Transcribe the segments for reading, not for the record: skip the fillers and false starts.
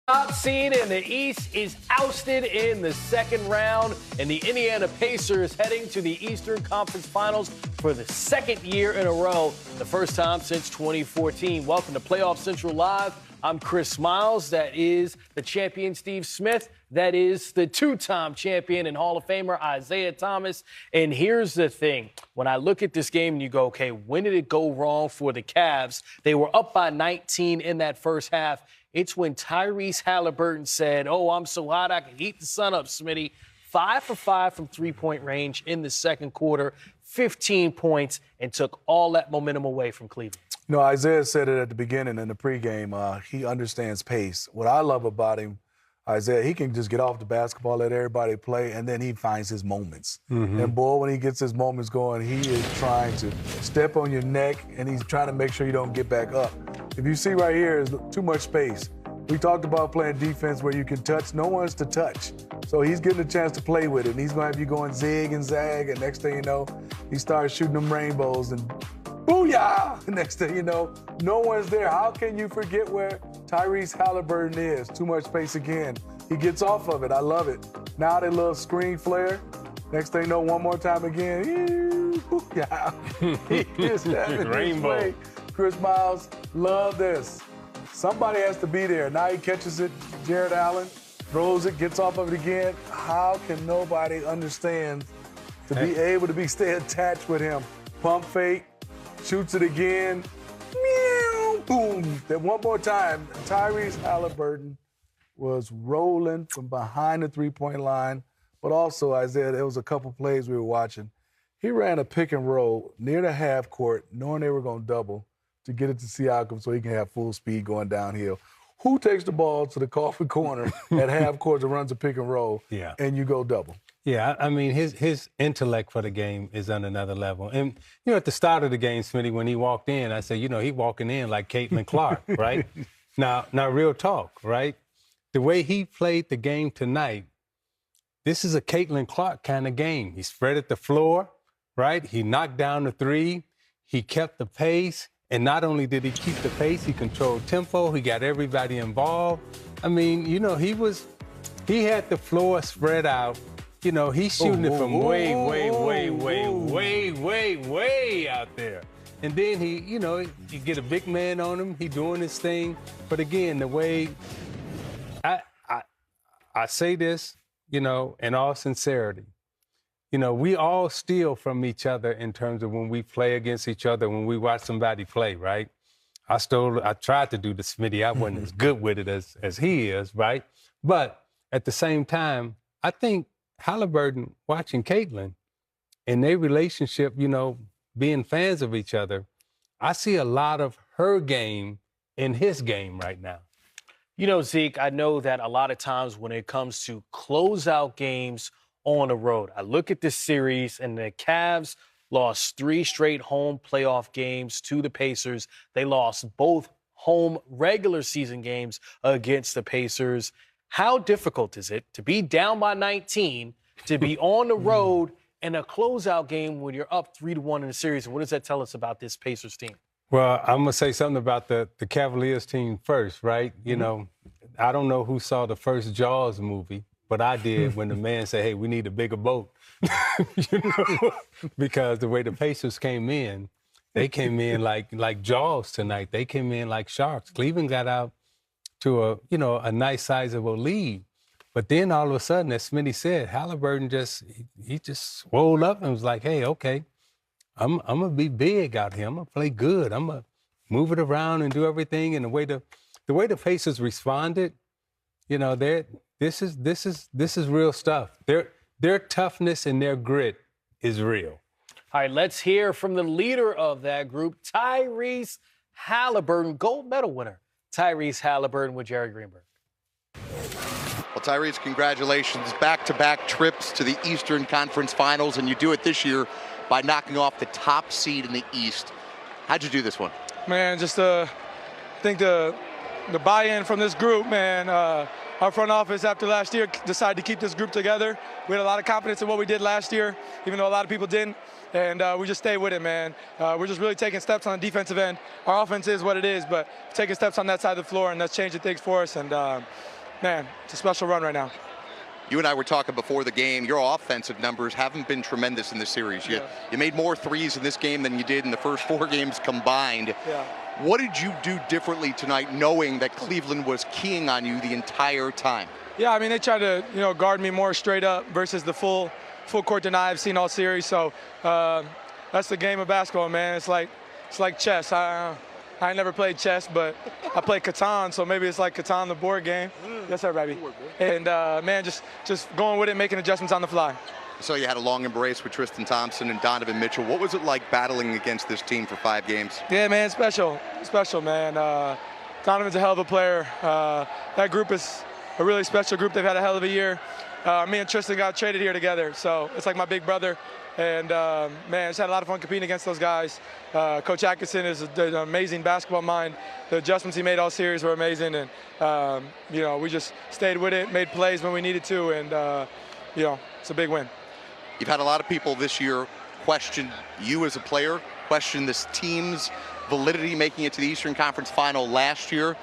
Top seed in the East is ousted in the second round, and the Indiana Pacers heading to the Eastern Conference Finals for the second year in a row, the first time since 2014. Welcome to Playoff Central Live. I'm Chris Miles. That is the champion Steve Smith. That is the two-time champion and Hall of Famer Isaiah Thomas. And here's the thing. When I look at this game and you go, okay, when did it go wrong for the Cavs? They were up by 19 in that first half. It's when Tyrese Halliburton said, oh, I'm so hot I can heat the sun up, Smitty. 5 for 5 from three-point range in the second quarter, 15 points, and took all that momentum away from Cleveland. No, Isaiah said it at the beginning in the pregame. He understands pace. What I love about him, Isaiah, he can just get off the basketball, let everybody play, and then he finds his moments. And, boy, when he gets his moments going, he is trying to step on your neck, and he's trying to make sure you don't get back up. If you see right here, is too much space. We talked about playing defense where you can touch. No one's to touch. So he's getting a chance to play with it, and he's going to have you going zig and zag, and next thing you know, he starts shooting them rainbows, and booyah! Next thing you know, no one's there. How can you forget where Tyrese Halliburton is? Too much space again. He gets off of it. I love it. Now that little screen flare. Next thing you know, one more time again. Booyah! He is having Rainbow. his way. Chris Miles, love this. Somebody has to be there. Now he catches it. Jared Allen throws it, gets off of it again. How can nobody understand to be able to stay attached with him? Pump fake, shoots it again. Meow, boom. Then one more time, Tyrese Halliburton was rolling from behind the three-point line. But also, Isaiah, there was a couple plays we were watching. He ran a pick and roll near the half court, knowing they were going to double, to get it to Siakam so he can have full speed going downhill. Who takes the ball to the coffee corner at half court and runs a pick and roll, and you go double? Yeah, I mean, his intellect for the game is on another level. And, you know, at the start of the game, Smitty, when he walked in, I said, you know, he walking in like Caitlin Clark, right? Now, real talk, right? The way he played the game tonight, this is a Caitlin Clark kind of game. He spread at the floor, right? He knocked down the three. He kept the pace. And not only did he keep the pace, he controlled tempo. He got everybody involved. I mean, you know, he had the floor spread out. You know, he's shooting it from way out there. And then he get a big man on him. He doing his thing. But again, the way I say this, you know, in all sincerity, you know, we all steal from each other in terms of when we play against each other, when we watch somebody play, right? I tried to do the Smitty. I wasn't as good with it as he is, right? But at the same time, I think Halliburton watching Caitlin and their relationship, you know, being fans of each other, I see a lot of her game in his game right now. You know, Zeke, I know that a lot of times when it comes to closeout games on the road, I look at this series and the Cavs lost 3 straight home playoff games to the Pacers. They lost both home regular season games against the Pacers. How difficult is it to be down by 19, to be on the road in a closeout game when you're up 3-1 in the series? And what does that tell us about this Pacers team? Well, I'm going to say something about the Cavaliers team first, right? You know, I don't know who saw the first Jaws movie, but I did when the man said, hey, we need a bigger boat. You know? Because the way the Pacers came in, they came in like Jaws tonight. They came in like sharks. Cleveland got out to a nice sizable lead. But then all of a sudden, as Smitty said, Halliburton just swole up and was like, hey, okay, I'm going to be big out here. I'm going to play good. I'm going to move it around and do everything. And the way the Pacers responded, you know, this is real stuff. Their toughness and their grit is real. All right, let's hear from the leader of that group, Tyrese Halliburton, gold medal winner. Tyrese Halliburton with Jerry Greenberg. Well, Tyrese, congratulations. Back-to-back trips to the Eastern Conference Finals, and you do it this year by knocking off the top seed in the East. How'd you do this one? Man, just I think the buy-in from this group, man. Our front office, after last year, decided to keep this group together. We had a lot of confidence in what we did last year, even though a lot of people didn't. And we just stayed with it, man. We're just really taking steps on the defensive end. Our offense is what it is, but taking steps on that side of the floor, and that's changing things for us. And man, it's a special run right now. You and I were talking before the game. Your offensive numbers haven't been tremendous in this series. You made more threes in this game than you did in the first 4 games combined. Yeah. What did you do differently tonight, knowing that Cleveland was keying on you the entire time? Yeah, I mean, they tried to, guard me more straight up versus the full court deny I've seen all series. So that's the game of basketball, man. It's like chess. I never played chess, but I play Catan, so maybe it's like Catan, the board game. Yes, sir, baby. And, man, just going with it, making adjustments on the fly. So you had a long embrace with Tristan Thompson and Donovan Mitchell. What was it like battling against this team for 5 games? Yeah, man, it's special. It's special, man. Donovan's a hell of a player. That group is a really special group. They've had a hell of a year. Me and Tristan got traded here together, so it's like my big brother. And, man, just had a lot of fun competing against those guys. Coach Atkinson is an amazing basketball mind. The adjustments he made all series were amazing. And, we just stayed with it, made plays when we needed to, and, it's a big win. You've had a lot of people this year question you as a player, question this team's validity making it to the Eastern Conference Final last year.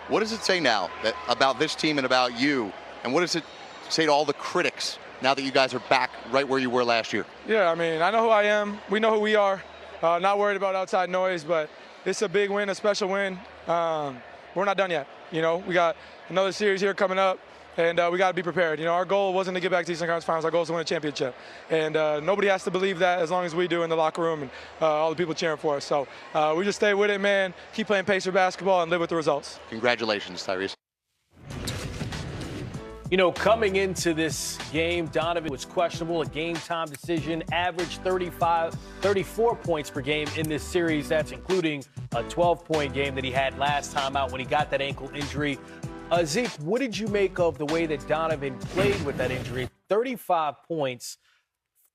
What does it say now about this team and about you? And what does it say to all the critics now that you guys are back right where you were last year? Yeah, I mean, I know who I am. We know who we are. Not worried about outside noise, but it's a big win, a special win. We're not done yet. We got another series here coming up, and we got to be prepared. Our goal wasn't to get back to the Eastern Conference Finals. Our goal is to win a championship. And nobody has to believe that as long as we do in the locker room and all the people cheering for us. So we just stay with it, man, keep playing Pacer basketball, and live with the results. Congratulations, Tyrese. Coming into this game, Donovan was questionable, a game-time decision, averaged 34 points per game in this series. That's including a 12-point game that he had last time out when he got that ankle injury. Zeke, what did you make of the way that Donovan played with that injury? 35 points,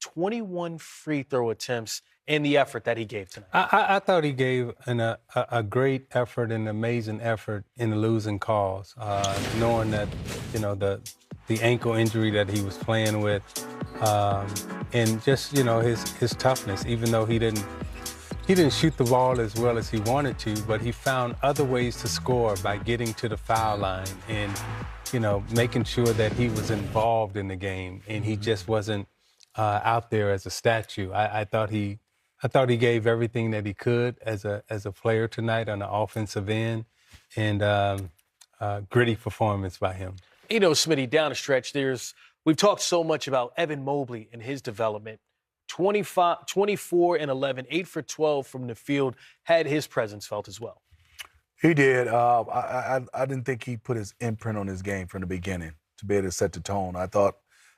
21 free throw attempts, and the effort that he gave tonight. I thought he gave a great effort, an amazing effort in the losing cause, knowing that, the ankle injury that he was playing with, and just, his toughness, even though he didn't shoot the ball as well as he wanted to, but he found other ways to score by getting to the foul line and, making sure that he was involved in the game and he just wasn't out there as a statue. I thought he gave everything that he could as a player tonight on the offensive end, and gritty performance by him. Smitty, down the stretch, we've talked so much about Evan Mobley and his development. 24 and 11, 8 for 12 from the field, had his presence felt as well. He did. I didn't think he put his imprint on his game from the beginning to be able to set the tone. I thought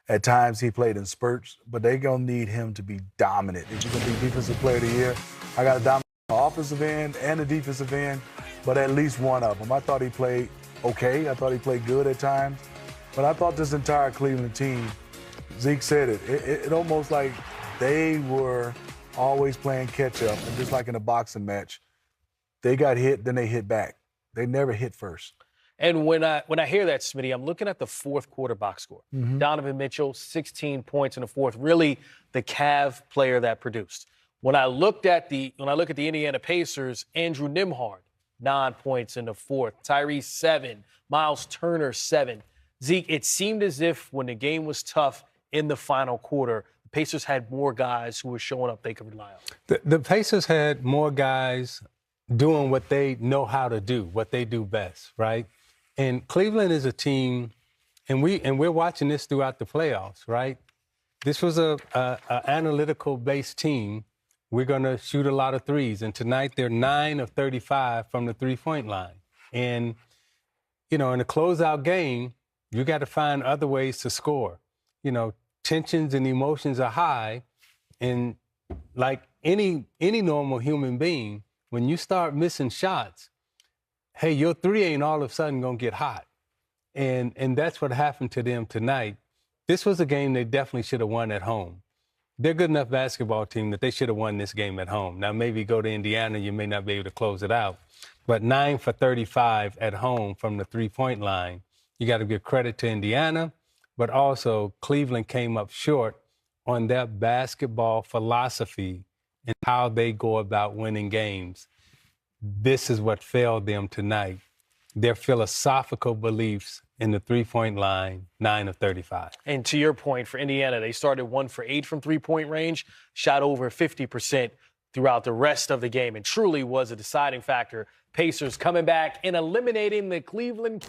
at times he played in spurts, but they're going to need him to be dominant. If he's going to be Defensive Player of the Year, I got to dominate the offensive end and the defensive end, but at least one of them. I thought he played okay. I thought he played good at times. But I thought this entire Cleveland team, Zeke said it almost like they were always playing catch-up. And just like in a boxing match, they got hit, then they hit back. They never hit first. And when I hear that, Smitty, I'm looking at the fourth quarter box score. Mm-hmm. Donovan Mitchell, 16 points in the fourth, really the Cav player that produced. When I look at the Indiana Pacers, Andrew Nembhard, 9 points in the fourth, Tyrese 7, Miles Turner 7. Zeke, it seemed as if when the game was tough in the final quarter, the Pacers had more guys who were showing up they could rely on. The Pacers had more guys doing what they know how to do, what they do best, right? And Cleveland is a team, and we're watching this throughout the playoffs, right? This was a analytical-based team. We're going to shoot a lot of threes, and tonight they're 9 of 35 from the three-point line. And, in a closeout game, you got to find other ways to score. Tensions and emotions are high, and like any normal human being, when you start missing shots, hey, your three ain't all of a sudden going to get hot. And that's what happened to them tonight. This was a game they definitely should have won at home. They're a good enough basketball team that they should have won this game at home. Now, maybe go to Indiana, you may not be able to close it out. But 9 for 35 at home from the three-point line, you got to give credit to Indiana, but also Cleveland came up short on their basketball philosophy and how they go about winning games. This is what failed them tonight. their philosophical beliefs in the three-point line, 9 of 35. And to your point, for Indiana, they started 1 for 8 from three-point range, shot over 50% throughout the rest of the game, and truly was a deciding factor. Pacers coming back and eliminating the Cleveland.